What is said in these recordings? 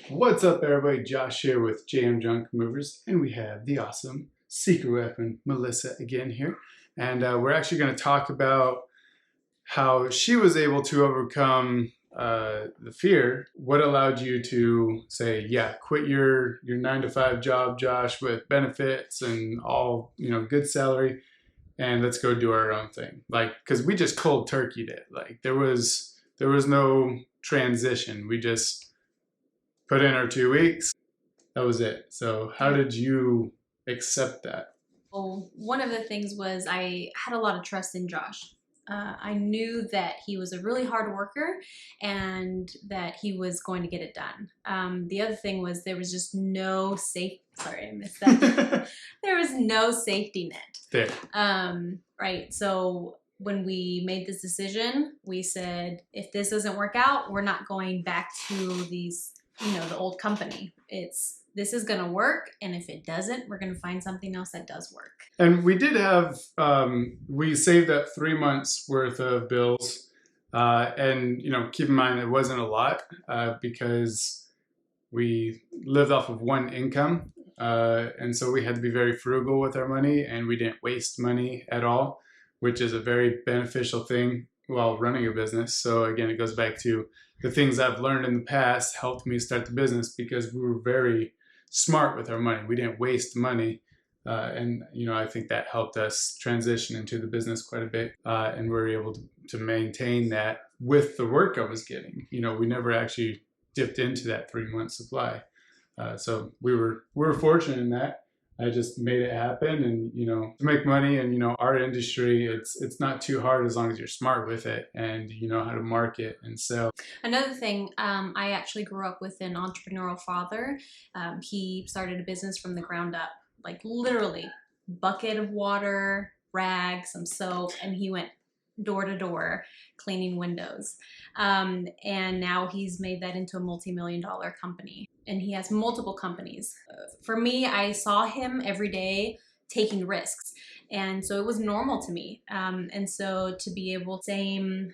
What's up, everybody? Josh here with JM Junk Movers, and we have the awesome secret weapon, Melissa, again here. And we're actually going to talk about how she was able to overcome the fear. What allowed you to say, yeah, quit your 9-to-5 job, Josh, with benefits and all, good salary, and let's go do our own thing. Like, because we just cold turkeyed it. Like, there was no transition. We just put in our 2 weeks. That was it. So how did you accept that? Well, one of the things was I had a lot of trust in Josh. I knew that he was a really hard worker and that he was going to get it done. The other thing was there was just no safe. Sorry, I missed that. There was no safety net. There. Right. So when we made this decision, we said, if this doesn't work out, we're not going back to these, the old company. This is going to work, and if it doesn't, we're going to find something else that does work. And we did have, we saved up 3 months worth of bills. And, keep in mind, it wasn't a lot because we lived off of one income. And so we had to be very frugal with our money, and we didn't waste money at all, which is a very beneficial thing while running a business. So again, it goes back to the things I've learned in the past helped me start the business because we were very smart with our money. We didn't waste money. And I think that helped us transition into the business quite a bit. And we were able to maintain that with the work I was getting. We never actually dipped into that 3-month supply. So we were fortunate in that. I just made it happen, and to make money, and our industry, it's not too hard as long as you're smart with it and you know how to market and sell. Another thing, I actually grew up with an entrepreneurial father. He started a business from the ground up, like literally bucket of water, rags, some soap, and he went door to door cleaning windows. And now he's made that into a multi-million-dollar company, and he has multiple companies. For me, I saw him every day taking risks, and so it was normal to me. And so to be able to same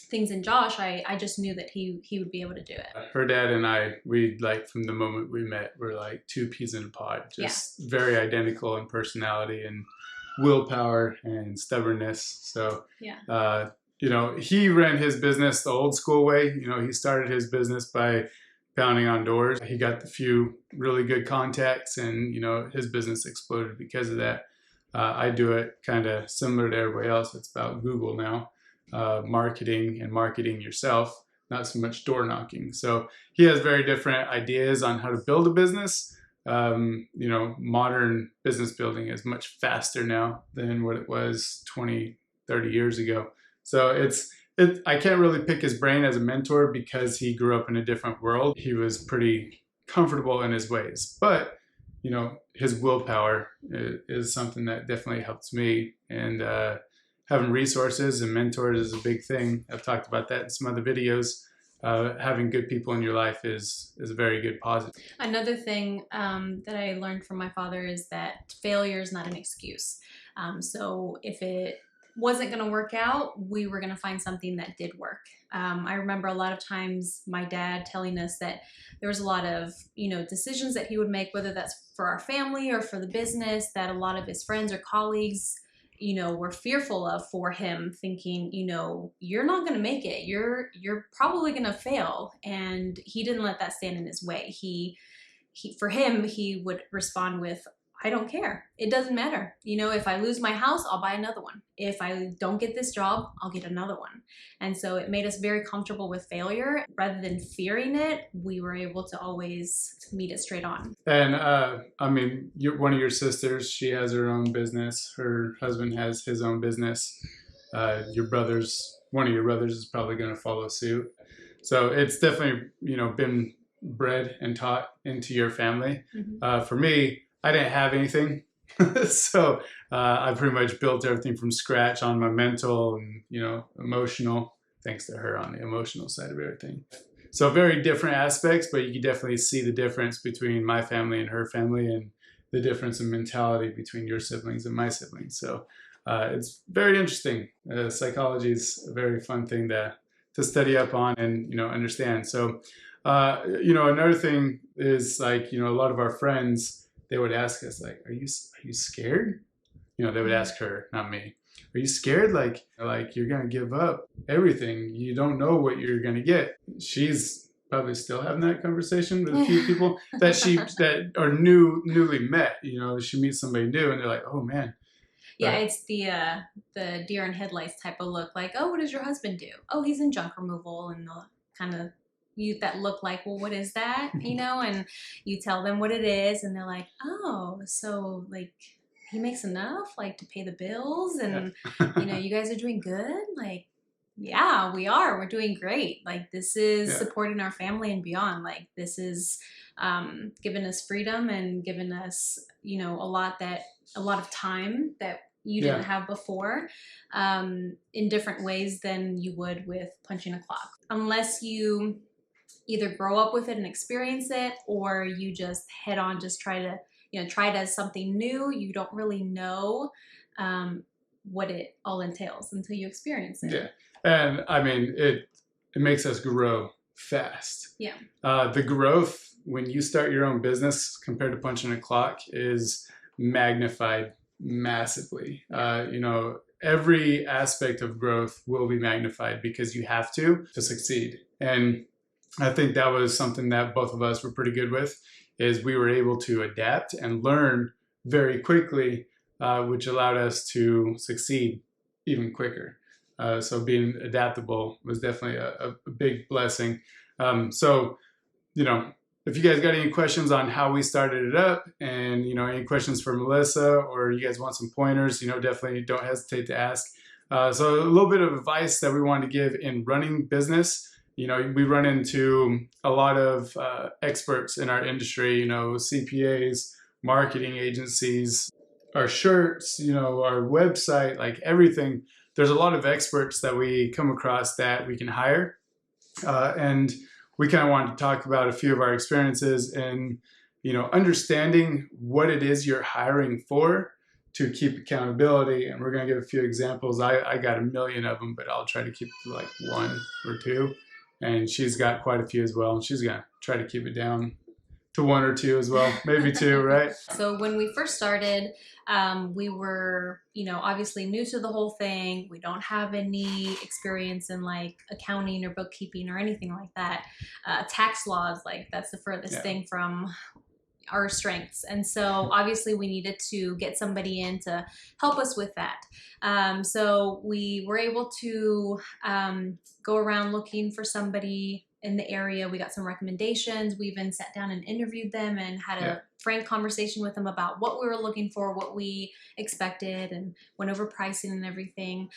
things in Josh, I just knew that he would be able to do it. Her dad and I, we like from the moment we met, we're like two peas in a pod, just very identical in personality and willpower and stubbornness. So, he ran his business the old school way. He started his business by pounding on doors. He got the few really good contacts, and, his business exploded because of that. I do it kind of similar to everybody else. It's about Google now, marketing and marketing yourself, not so much door knocking. So he has very different ideas on how to build a business. Modern business building is much faster now than what it was 20, 30 years ago. So I can't really pick his brain as a mentor because he grew up in a different world. He was pretty comfortable in his ways, but his willpower is something that definitely helps me, and having resources and mentors is a big thing. I've talked about that in some other videos. Having good people in your life is a very good positive. Another thing that I learned from my father is that failure is not an excuse. So if it wasn't going to work out, we were going to find something that did work. I remember a lot of times my dad telling us that there was a lot of, decisions that he would make, whether that's for our family or for the business, that a lot of his friends or colleagues were fearful of for him, thinking, you're not going to make it. You're probably going to fail. And he didn't let that stand in his way. For him, he would respond with, I don't care. It doesn't matter. If I lose my house, I'll buy another one. If I don't get this job, I'll get another one. And so it made us very comfortable with failure. Rather than fearing it, we were able to always meet it straight on. And one of your sisters, she has her own business. Her husband has his own business. One of your brothers is probably going to follow suit. So it's definitely, been bred and taught into your family. Mm-hmm. For me, I didn't have anything. So I pretty much built everything from scratch on my mental and, emotional, thanks to her on the emotional side of everything. So very different aspects, but you can definitely see the difference between my family and her family, and the difference in mentality between your siblings and my siblings. So it's very interesting. Psychology is a very fun thing to study up on and understand. So Another thing is like, a lot of our friends, they would ask us like, are you scared? They would ask her, not me. Are you scared? Like you're gonna give up everything. You don't know what you're gonna get. She's probably still having that conversation with a few people that are newly met. She meets somebody new and they're like, oh man. Yeah, it's the deer in headlights type of look. Like, oh, what does your husband do? Oh, he's in junk removal, and they'll kind of you that look like, well, what is that? And you tell them what it is, and they're like, oh, so like he makes enough like to pay the bills, and Yeah. you guys are doing good. Like, yeah, we are. We're doing great. Like, this is Yeah. supporting our family and beyond. Like, this is giving us freedom and giving us, a lot of time that you didn't Yeah. have before, in different ways than you would with punching a clock. Unless you either grow up with it and experience it, or you just head on, just try it as something new. You don't really know what it all entails until you experience it. Yeah. And I mean, it makes us grow fast. Yeah. The growth when you start your own business compared to punching a clock is magnified massively. Every aspect of growth will be magnified because you have to succeed. And I think that was something that both of us were pretty good with, is we were able to adapt and learn very quickly, which allowed us to succeed even quicker. So being adaptable was definitely a big blessing. So, if you guys got any questions on how we started it up, and any questions for Melissa, or you guys want some pointers, definitely don't hesitate to ask. So a little bit of advice that we wanted to give in running business. We run into a lot of experts in our industry, CPAs, marketing agencies, our shirts, our website, like everything. There's a lot of experts that we come across that we can hire. And we kind of wanted to talk about a few of our experiences and, understanding what it is you're hiring for to keep accountability. And we're going to give a few examples. I got a million of them, but I'll try to keep it to like one or two. And she's got quite a few as well. And she's going to try to keep it down to one or two as well, maybe two, right? So when we first started, we were, obviously new to the whole thing. We don't have any experience in like accounting or bookkeeping or anything like that. Tax laws, like that's the furthest thing from our strengths. And so obviously we needed to get somebody in to help us with that. So we were able to go around looking for somebody in the area. We got some recommendations. We even sat down and interviewed them and had a frank conversation with them about what we were looking for, what we expected, and went over pricing and everything.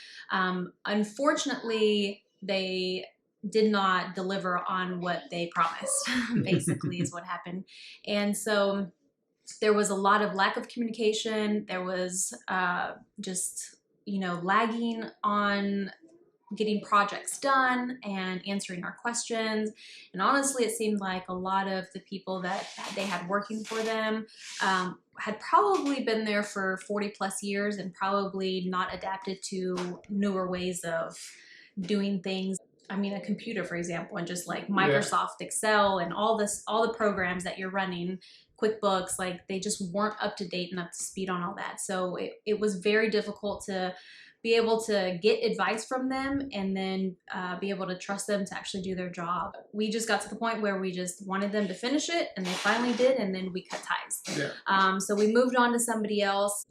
Unfortunately, they did not deliver on what they promised, basically is what happened. And so there was a lot of lack of communication. There was just, lagging on getting projects done and answering our questions. And honestly, it seemed like a lot of the people that they had working for them had probably been there for 40 plus years and probably not adapted to newer ways of doing things. I mean, a computer, for example, and just like Microsoft Excel and all the programs that you're running, QuickBooks, like they just weren't up to date and up to speed on all that. So it was very difficult to be able to get advice from them and then be able to trust them to actually do their job. We just got to the point where we just wanted them to finish it, and they finally did, and then we cut ties. So we moved on to somebody else.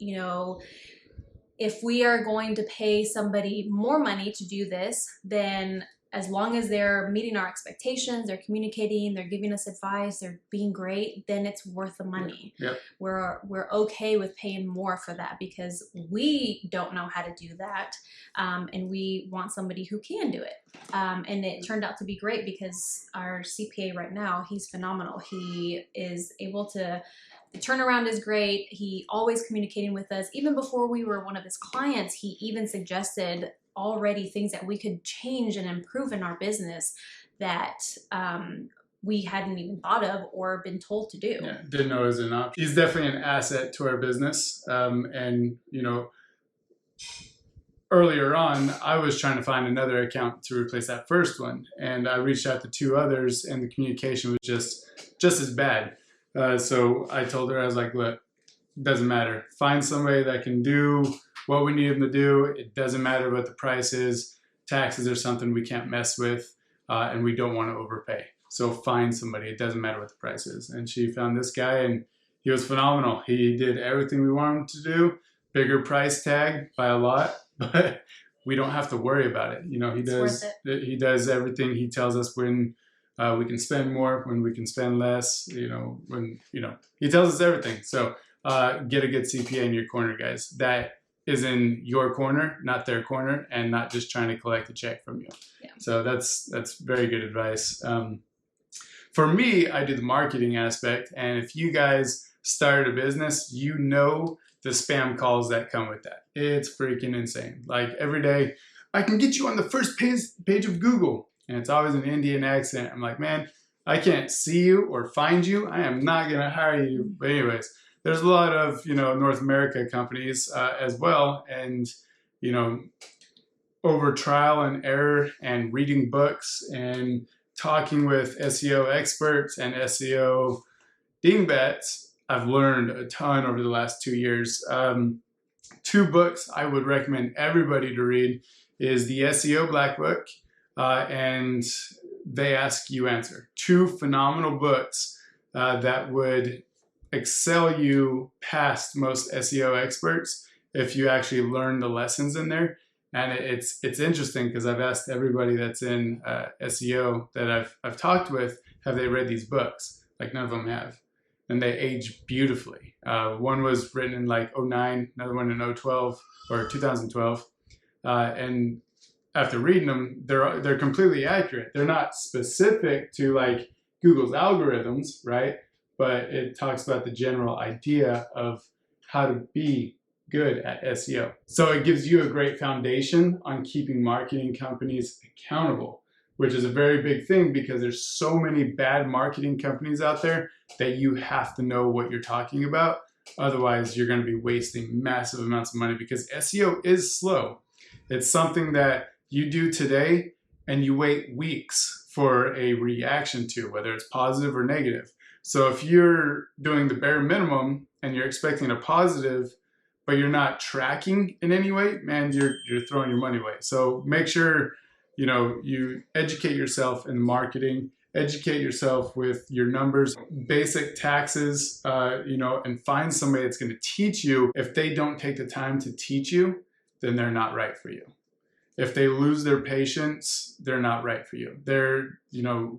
If we are going to pay somebody more money to do this, then as long as they're meeting our expectations, they're communicating, they're giving us advice, they're being great, then it's worth the money. We're okay with paying more for that because we don't know how to do that, and we want somebody who can do it. And it turned out to be great because our CPA right now, he's phenomenal. He is able to, the turnaround is great. He always communicating with us. Even before we were one of his clients, he even suggested already things that we could change and improve in our business that we hadn't even thought of or been told to do. Didn't know it was an option. He's definitely an asset to our business. And earlier on, I was trying to find another account to replace that first one, and I reached out to two others, and the communication was just as bad. So I told her, I was like, look, doesn't matter. Find somebody that can do what we need them to do. It doesn't matter what the price is. Taxes are something we can't mess with, and we don't want to overpay. So find somebody. It doesn't matter what the price is. And she found this guy, and he was phenomenal. He did everything we wanted him to do. Bigger price tag by a lot, but we don't have to worry about it. You know, he does. He does everything. He tells us when we can spend more, when we can spend less. You know, when he tells us everything. So get a good CPA in your corner, guys. That is in your corner, not their corner, and not just trying to collect a check from you. Yeah. So that's very good advice. For me, I do the marketing aspect, and if you guys started a business, you know the spam calls that come with that. It's freaking insane. Like every day, I can get you on the first page of Google, and it's always an Indian accent. I'm like, man, I can't see you or find you. I am not gonna hire you. But anyways, there's a lot of North America companies as well, and over trial and error and reading books and talking with SEO experts and SEO dingbats, I've learned a ton over the last 2 years. Two books I would recommend everybody to read is the SEO Black Book and They Ask You Answer. Two phenomenal books that would excel you past most SEO experts if you actually learn the lessons in there. And it's interesting because I've asked everybody that's in SEO that I've talked with, have they read these books? Like none of them have. And they age beautifully. One was written in like '09, another one in 2012 or 2012. And after reading them, they're completely accurate. They're not specific to like Google's algorithms, right? But it talks about the general idea of how to be good at SEO. So it gives you a great foundation on keeping marketing companies accountable, which is a very big thing because there's so many bad marketing companies out there that you have to know what you're talking about. Otherwise, you're going to be wasting massive amounts of money because SEO is slow. It's something that you do today and you wait weeks for a reaction to, whether it's positive or negative. So if you're doing the bare minimum and you're expecting a positive, but you're not tracking in any way, man, you're throwing your money away. So make sure you educate yourself in marketing, educate yourself with your numbers, basic taxes, and find somebody that's going to teach you. If they don't take the time to teach you, then they're not right for you. If they lose their patience, they're not right for you.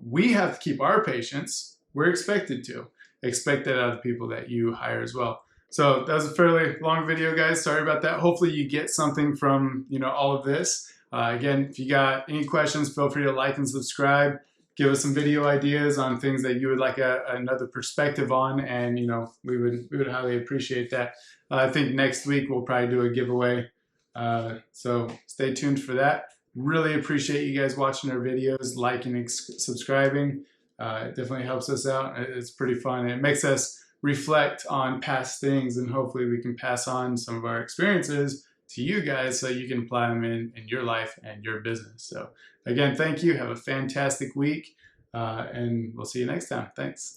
We have to keep our patience. We're expected to. Expect that out of the people that you hire as well. So that was a fairly long video, guys. Sorry about that. Hopefully you get something from all of this. Again, if you got any questions, feel free to like and subscribe. Give us some video ideas on things that you would like another perspective on, and we would highly appreciate that. I think next week we'll probably do a giveaway. So stay tuned for that. Really appreciate you guys watching our videos, liking and subscribing. It definitely helps us out. It's pretty fun. It makes us reflect on past things, and hopefully we can pass on some of our experiences to you guys so you can apply them in your life and your business. So again, thank you. Have a fantastic week, and we'll see you next time. Thanks.